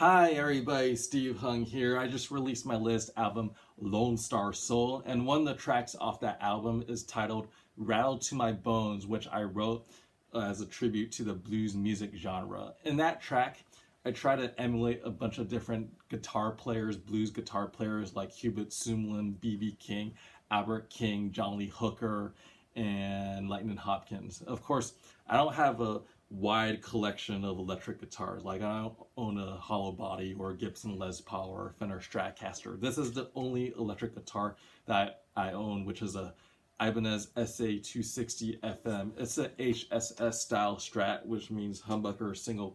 Hi everybody, Steve Hung here. I just released my latest album, Lone Star Soul, and one of the tracks off that album is titled Rattle to My Bones, which I wrote as a tribute to the blues music genre. In that track, I try to emulate a bunch of different guitar players, blues guitar players like Hubert Sumlin, B.B. King, Albert King, John Lee Hooker, and Lightning Hopkins. Of course, I don't have a wide collection of electric guitars. Like, I don't own a hollow body or a Gibson Les Paul or a Fender Stratocaster. This is the only electric guitar that I own, which is a Ibanez SA260FM. It's a HSS style Strat, which means humbucker single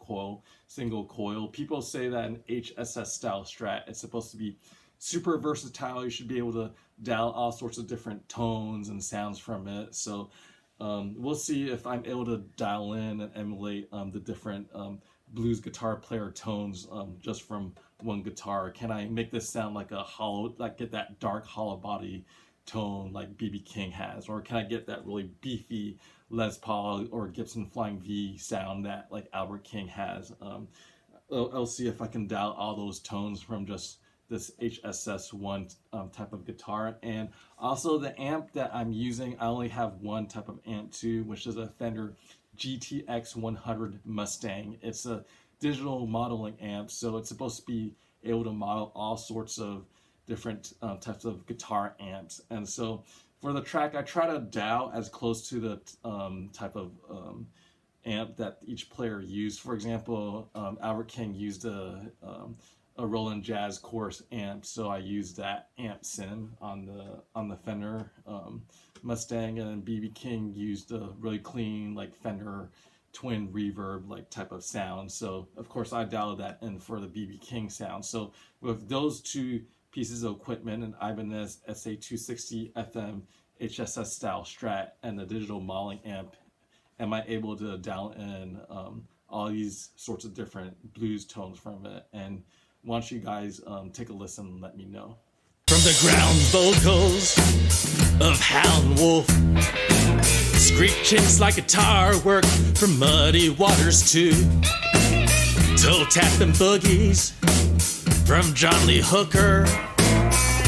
coil. People say that an HSS style Strat is supposed to be super versatile. You should be able to dial all sorts of different tones and sounds from it. So we'll see if I'm able to dial in and emulate the different blues guitar player tones just from one guitar. Can I make this sound like a hollow, like get that dark hollow body tone like B.B. King has? Or can I get that really beefy Les Paul or Gibson Flying V sound that like Albert King has? I'll see if I can dial all those tones from just this HSS1 type of guitar. And also the amp that I'm using, I only have one type of amp too, which is a Fender GTX100 Mustang. It's a digital modeling amp, so it's supposed to be able to model all sorts of different types of guitar amps. And so for the track, I try to dial as close to the type of amp that each player used. For example, Albert King used a Roland Jazz Chorus amp, so I used that amp sim on the Fender Mustang, and then B.B. King used a really clean like Fender twin reverb like type of sound. So of course I dialed that in for the B.B. King sound. So with those two pieces of equipment, an Ibanez SA260FM HSS style Strat and the digital modeling amp, am I able to dial in all these sorts of different blues tones from it? And why don't you guys take a listen and let me know. From the ground vocals of Howlin' Wolf, screechings like guitar work from Muddy Waters too, toe tapping boogies from John Lee Hooker,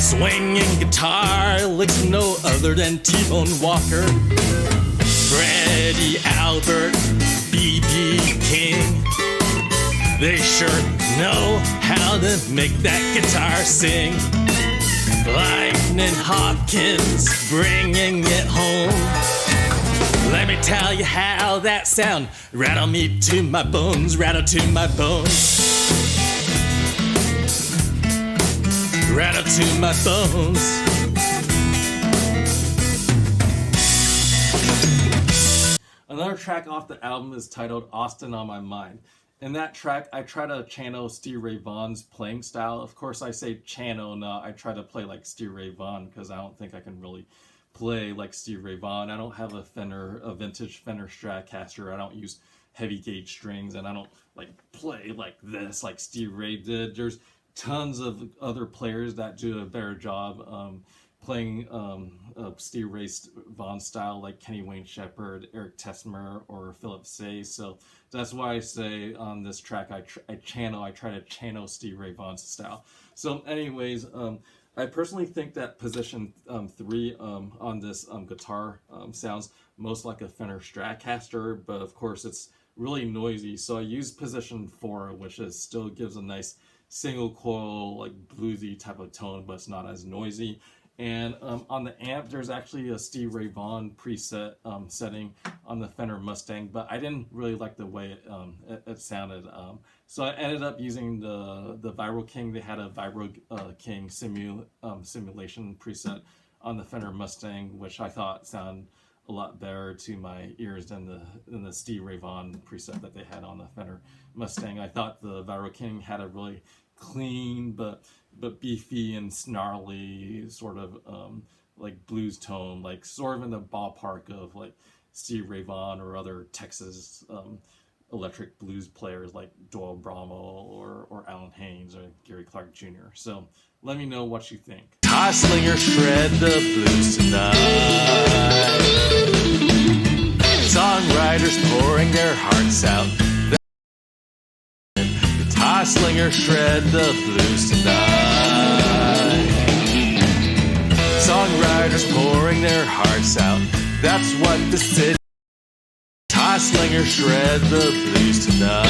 swinging guitar licks no other than T-Bone Walker, Freddie Albert, B.B. King. They sure know how to make that guitar sing. Lightning Hopkins bringing it home. Let me tell you how that sound. Rattle me to my bones, rattle to my bones. Rattle to my bones. Another track off the album is titled Austin on My Mind. In that track, I try to channel Steve Ray Vaughan's playing style. Of course, I say channel, not I try to play like Steve Ray Vaughan, because I don't think I can really play like Steve Ray Vaughan. I don't have a vintage Fender Stratocaster. I don't use heavy gauge strings, and I don't like play like this like Steve Ray did. There's tons of other players that do a better job playing Steve Ray Vaughan style, like Kenny Wayne Shepherd, Eric Tesmer, or Philip Say. So that's why I say on this track I try to channel Steve Ray Vaughan's style. So anyways, I personally think that position 3 on this guitar sounds most like a Fender Stratocaster, but of course it's really noisy. So I use position 4, which still gives a nice single coil like bluesy type of tone, but it's not as noisy. And on the amp, there's actually a Steve Ray Vaughan preset setting on the Fender Mustang, but I didn't really like the way it sounded. So I ended up using the Vibro King. They had a Vibro King simulation preset on the Fender Mustang, which I thought sounded a lot better to my ears than the Steve Ray Vaughan preset that they had on the Fender Mustang. I thought the Vibro King had a really clean but beefy and snarly sort of like blues tone, like sort of in the ballpark of like Steve Ray Vaughan or other Texas electric blues players like Doyle Bramwell or Alan Haynes or Gary Clark Jr. So let me know what you think. Tie Slinger shred the blues tonight. Songwriters pouring their hearts out. The tie slinger slinger shred the blues tonight. Songwriters pouring their hearts out, that's what the city. Guitar slinger shred the blues tonight.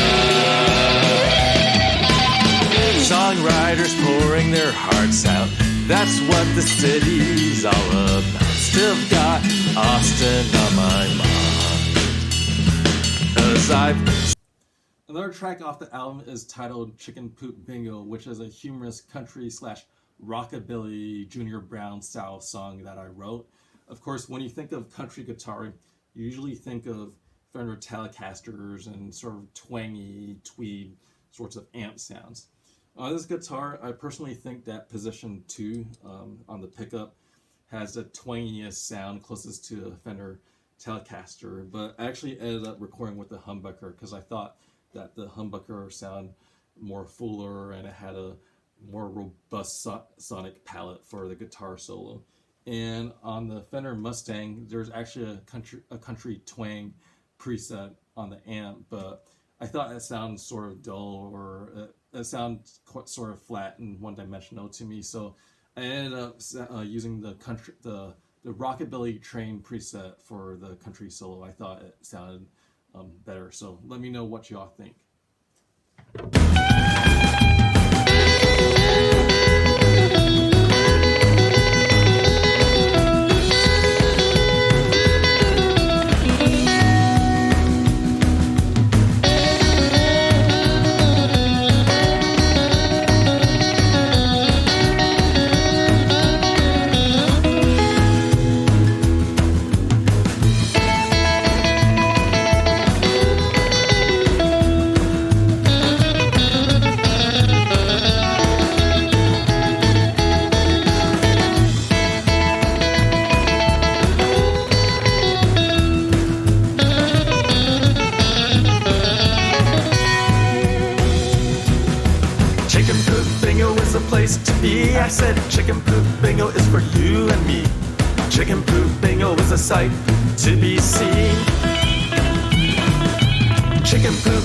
Songwriters pouring their hearts out, that's what the city's all about. Still got Austin on my mind, 'cause Another track off the album is titled Chicken Poop Bingo, which is a humorous country / rockabilly Junior Brown style song that I wrote. Of course, when you think of country guitar, you usually think of Fender Telecasters and sort of twangy tweed sorts of amp sounds. On this guitar, I personally think that position 2 on the pickup has the twangiest sound closest to a Fender Telecaster, but I actually ended up recording with the humbucker because I thought that the humbucker sounded more fuller and it had a more robust sonic palette for the guitar solo. And on the Fender Mustang, there's actually a country twang preset on the amp, but I thought it sounded sort of dull, or it sounded sort of flat and one-dimensional to me, so I ended up using the Rockabilly Train preset for the country solo. I thought it sounded better, so let me know what y'all think. To be, I said chicken poop bingo is for you and me. Chicken poop bingo is a sight to be seen. Chicken poop